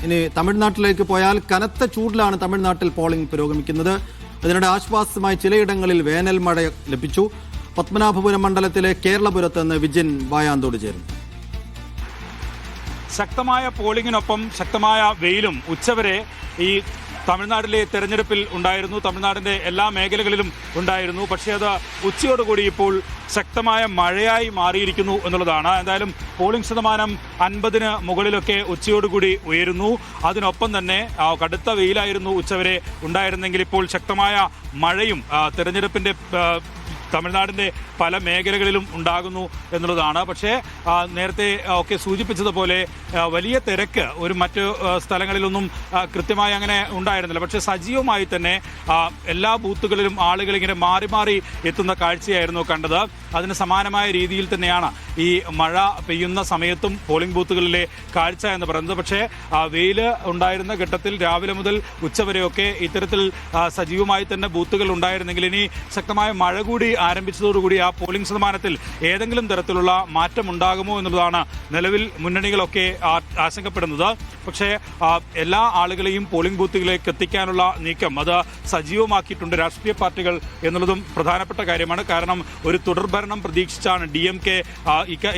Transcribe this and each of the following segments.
ഇനി തമിഴ്നാട്ടിലേക്ക് പോയാൽ കനത്ത ചൂടിലാണ് തമിഴ്നാട്ടിൽ പോളിംഗ് പുരോഗമിക്കുന്നത്. ഇതിനിടെ ആശ്വാസമായി ചിലയിടങ്ങളിൽ വേനൽ മഴ ലഭിച്ചു. പത്മനാഭപുരം മണ്ഡലത്തിലെ കേരളപുരത്ത് നിന്ന് വിജിൻ വായാന്തോട് ചേരുന്നു. ശക്തമായ പോളിംഗിനൊപ്പം ശക്തമായ വെയിലും ഉച്ചവരെ ഈ തമിഴ്നാട്ടിലെ തെരഞ്ഞെടുപ്പിൽ ഉണ്ടായിരുന്നു. തമിഴ്നാടിന്റെ എല്ലാ മേഖലകളിലും ഉണ്ടായിരുന്നു. പക്ഷേ അത് ഉച്ചയോടുകൂടി ഇപ്പോൾ ശക്തമായ മഴയായി മാറിയിരിക്കുന്നു എന്നുള്ളതാണ്. എന്തായാലും പോളിംഗ് ശതമാനം 50-ന് മുകളിലൊക്കെ ഉച്ചയോടുകൂടി ഉയരുന്നു. അതിനൊപ്പം തന്നെ കടുത്ത വെയിലായിരുന്നു ഉച്ചവരെ ഉണ്ടായിരുന്നെങ്കിൽ ഇപ്പോൾ ശക്തമായ മഴയും തെരഞ്ഞെടുപ്പിന്റെ തമിഴ്നാടിന്റെ പല മേഖലകളിലും ഉണ്ടാകുന്നു എന്നുള്ളതാണ്. പക്ഷേ നേരത്തെ ഒക്കെ സൂചിപ്പിച്ചതുപോലെ വലിയ തിരക്ക് മറ്റ് സ്ഥലങ്ങളിലൊന്നും കൃത്യമായി അങ്ങനെ ഉണ്ടായിരുന്നില്ല. പക്ഷേ സജീവമായി തന്നെ എല്ലാ ബൂത്തുകളിലും ആളുകൾ ഇങ്ങനെ മാറി മാറി എത്തുന്ന കാഴ്ചയായിരുന്നു കണ്ടത്. അതിന് സമാനമായ രീതിയിൽ തന്നെയാണ് ഈ മഴ പെയ്യുന്ന സമയത്തും പോളിംഗ് ബൂത്തുകളിലെ കാഴ്ച എന്ന് പറയുന്നത്. പക്ഷേ വെയിൽ ഉണ്ടായിരുന്ന ഘട്ടത്തിൽ രാവിലെ മുതൽ ഉച്ചവരെയൊക്കെ ഇത്തരത്തിൽ സജീവമായി തന്നെ ബൂത്തുകൾ ഉണ്ടായിരുന്നെങ്കിൽ ഇനി ശക്തമായ മഴ കൂടി ആരംഭിച്ചതോടുകൂടി ആ പോളിംഗ് ശതമാനത്തിൽ ഏതെങ്കിലും തരത്തിലുള്ള മാറ്റം ഉണ്ടാകുമോ എന്നുള്ളതാണ് നിലവിൽ മുന്നണികളൊക്കെ ആശങ്കപ്പെടുന്നത്. പക്ഷേ എല്ലാ ആളുകളെയും പോളിംഗ് ബൂത്തുകളിലേക്ക് എത്തിക്കാനുള്ള നീക്കം അത് സജീവമാക്കിയിട്ടുണ്ട് രാഷ്ട്രീയ പാർട്ടികൾ എന്നുള്ളതും പ്രധാനപ്പെട്ട കാര്യമാണ്. കാരണം ഒരു തുടർഭരണം പ്രതീക്ഷിച്ചാണ് DMK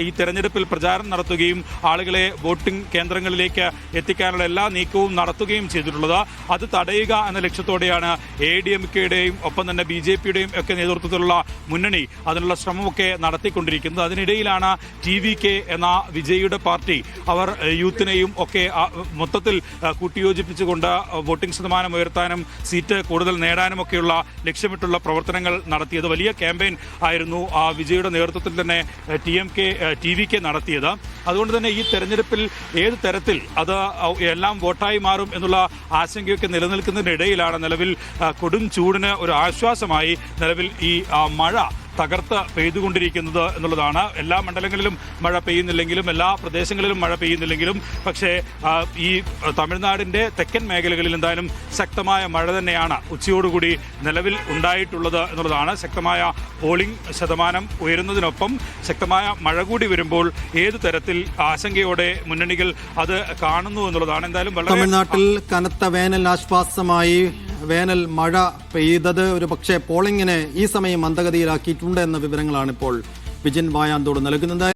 ഈ തെരഞ്ഞെടുപ്പിൽ പ്രചാരണം നടത്തുകയും ആളുകളെ വോട്ടിംഗ് കേന്ദ്രങ്ങളിലേക്ക് എത്തിക്കാനുള്ള എല്ലാ നീക്കവും നടത്തുകയും ചെയ്തിട്ടുള്ളത്. അത് തടയുക എന്ന ലക്ഷ്യത്തോടെയാണ് ADMKയുടെയും ഒപ്പം തന്നെ BJPയുടെയും ഒക്കെ നേതൃത്വത്തിലുള്ള മുന്നണി അതിനുള്ള ശ്രമമൊക്കെ നടത്തിക്കൊണ്ടിരിക്കുന്നത്. അതിനിടയിലാണ് TVK എന്ന വിജയിയുടെ പാർട്ടി അവർ യൂത്തിനെയും ഒക്കെ മൊത്തത്തിൽ കൂട്ടിയോജിപ്പിച്ചുകൊണ്ട് വോട്ടിംഗ് ശതമാനം ഉയർത്താനും സീറ്റ് കൂടുതൽ നേടാനും ഒക്കെയുള്ള ലക്ഷ്യമിട്ടുള്ള പ്രവർത്തനങ്ങൾ നടത്തിയത്. വലിയ ക്യാമ്പയിൻ ആയിരുന്നു വിജയിയുടെ നേതൃത്വത്തിൽ തന്നെ TVK നടത്തിയത്. അതുകൊണ്ട് തന്നെ ഈ തെരഞ്ഞെടുപ്പിൽ ഏത് തരത്തിൽ അത് എല്ലാം വോട്ടായി മാറും എന്നുള്ള ആശങ്കയൊക്കെ നിലനിൽക്കുന്നതിനിടയിലാണ് നിലവിൽ കൊടും ചൂടിന് ഒരു ആശ്വാസമായി നിലവിൽ ഈ മഴ തകർത്ത് പെയ്തുകൊണ്ടിരിക്കുന്നത് എന്നുള്ളതാണ്. എല്ലാ മണ്ഡലങ്ങളിലും മഴ പെയ്യുന്നില്ലെങ്കിലും എല്ലാ പ്രദേശങ്ങളിലും മഴ പെയ്യുന്നില്ലെങ്കിലും പക്ഷേ ഈ തമിഴ്നാടിന്റെ തെക്കൻ മേഖലകളിൽ എന്തായാലും ശക്തമായ മഴ തന്നെയാണ് ഉച്ചയോടുകൂടി നിലവിൽ ഉണ്ടായിട്ടുള്ളത് എന്നുള്ളതാണ്. ശക്തമായ പോളിംഗ് ശതമാനം ഉയരുന്നതിനൊപ്പം ശക്തമായ മഴ കൂടി വരുമ്പോൾ ഏതു തരത്തിൽ ആശങ്കയോടെ മുന്നണികൾ അത് കാണുന്നു എന്നുള്ളതാണ്. എന്തായാലും തമിഴ്നാട്ടിൽ കനത്ത വേനൽ ആശ്വാസമായി വേനൽ മഴ പെയ്തത് ഒരു പക്ഷേ പോളിംഗിനെ ഈ സമയം മന്ദഗതിയിലാക്കിയിട്ടുണ്ട് എന്ന വിവരങ്ങളാണ് ഇപ്പോൾ വിജിൻ വായാന്തോട് നൽകുന്നത്.